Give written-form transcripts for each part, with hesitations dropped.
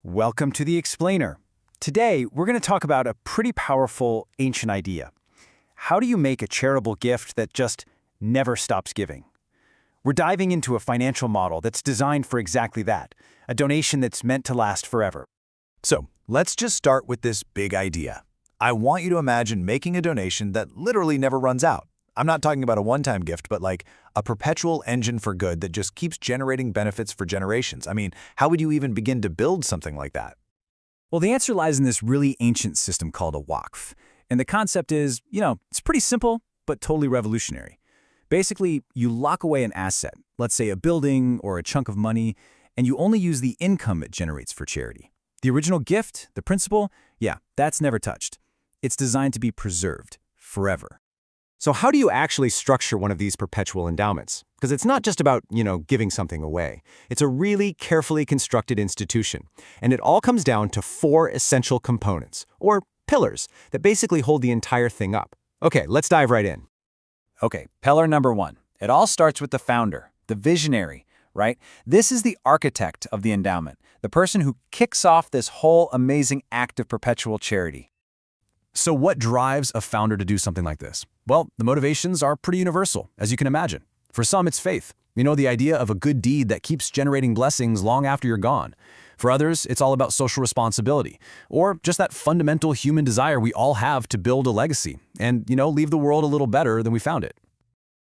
Welcome to The Explainer. Today, we're going to talk about a pretty powerful ancient idea. How do you make a charitable gift that just never stops giving? We're diving into a financial model that's designed for exactly that, a donation that's meant to last forever. So, let's just start with this big idea. I want you to imagine making a donation that literally never runs out. I'm not talking about a one-time gift, but like a perpetual engine for good that just keeps generating benefits for generations. I mean, how would you even begin to build something like that? Well, the answer lies in this really ancient system called a waqf. And the concept is, it's pretty simple, but totally revolutionary. Basically, you lock away an asset, let's say a building or a chunk of money, and you only use the income it generates for charity. The original gift, the principle, that's never touched. It's designed to be preserved forever. So how do you actually structure one of these perpetual endowments? Because it's not just about, giving something away. It's a really carefully constructed institution. And it all comes down to 4 essential components, or pillars, that basically hold the entire thing up. Okay, let's dive right in. Okay, pillar number 1. It all starts with the founder, the visionary, right? This is the architect of the endowment, the person who kicks off this whole amazing act of perpetual charity. So what drives a founder to do something like this? Well, the motivations are pretty universal, as you can imagine. For some, it's faith. The idea of a good deed that keeps generating blessings long after you're gone. For others, it's all about social responsibility, or just that fundamental human desire we all have to build a legacy and, leave the world a little better than we found it.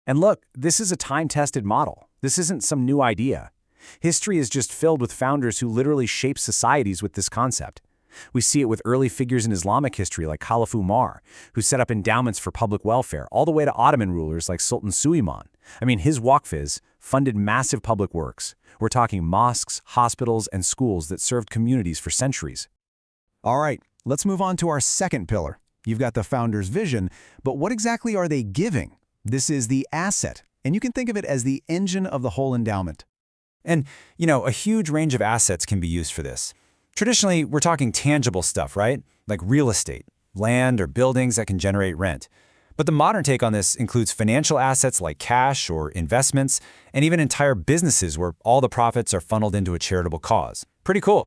And look, this is a time-tested model. This isn't some new idea. History is just filled with founders who literally shape societies with this concept. We see it with early figures in Islamic history like Caliph Umar, who set up endowments for public welfare, all the way to Ottoman rulers like Sultan Suleiman. His waqf funded massive public works. We're talking mosques, hospitals, and schools that served communities for centuries. All right, let's move on to our second pillar. You've got the founder's vision, but what exactly are they giving? This is the asset, and you can think of it as the engine of the whole endowment. And, a huge range of assets can be used for this. Traditionally, we're talking tangible stuff, right? Like real estate, land, or buildings that can generate rent. But the modern take on this includes financial assets like cash or investments, and even entire businesses where all the profits are funneled into a charitable cause. Pretty cool.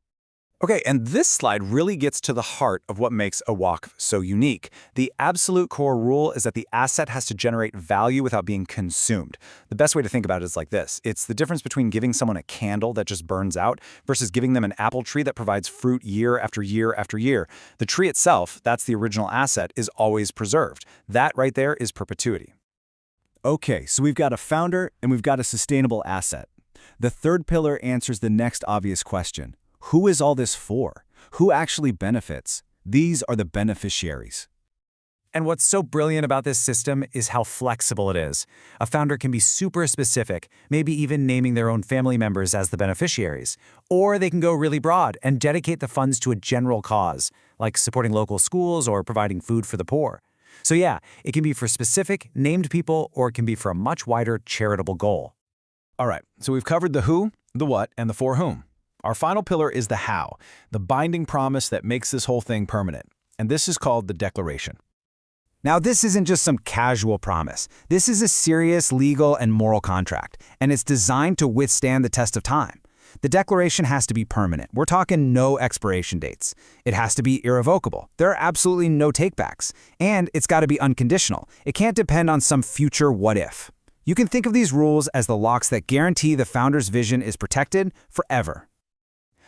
Okay, and this slide really gets to the heart of what makes a waqf so unique. The absolute core rule is that the asset has to generate value without being consumed. The best way to think about it is like this. It's the difference between giving someone a candle that just burns out versus giving them an apple tree that provides fruit year after year after year. The tree itself, that's the original asset, is always preserved. That right there is perpetuity. Okay, so we've got a founder and we've got a sustainable asset. The third pillar answers the next obvious question. Who is all this for? Who actually benefits? These are the beneficiaries. And what's so brilliant about this system is how flexible it is. A founder can be super specific, maybe even naming their own family members as the beneficiaries. Or they can go really broad and dedicate the funds to a general cause, like supporting local schools or providing food for the poor. So it can be for specific, named people, or it can be for a much wider charitable goal. All right, so we've covered the who, the what, and the for whom. Our final pillar is the how, the binding promise that makes this whole thing permanent. And this is called the declaration. Now, this isn't just some casual promise. This is a serious legal and moral contract, and it's designed to withstand the test of time. The declaration has to be permanent. We're talking no expiration dates. It has to be irrevocable. There are absolutely no takebacks. And it's got to be unconditional. It can't depend on some future what if. You can think of these rules as the locks that guarantee the founder's vision is protected forever.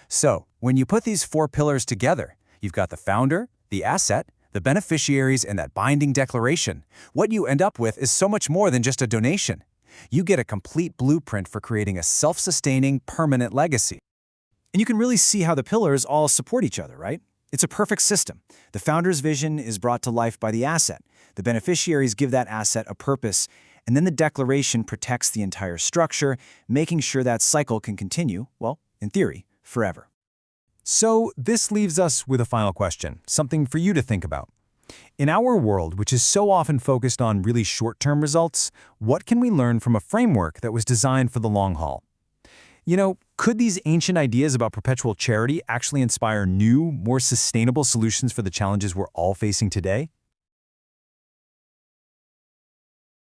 So, when you put these 4 pillars together, you've got the founder, the asset, the beneficiaries, and that binding declaration. What you end up with is so much more than just a donation. You get a complete blueprint for creating a self-sustaining, permanent legacy. And you can really see how the pillars all support each other, right? It's a perfect system. The founder's vision is brought to life by the asset. The beneficiaries give that asset a purpose, and then the declaration protects the entire structure, making sure that cycle can continue, well, in theory, forever. So this leaves us with a final question, something for you to think about. In our world, which is so often focused on really short-term results, what can we learn from a framework that was designed for the long haul? Could these ancient ideas about perpetual charity actually inspire new, more sustainable solutions for the challenges we're all facing today?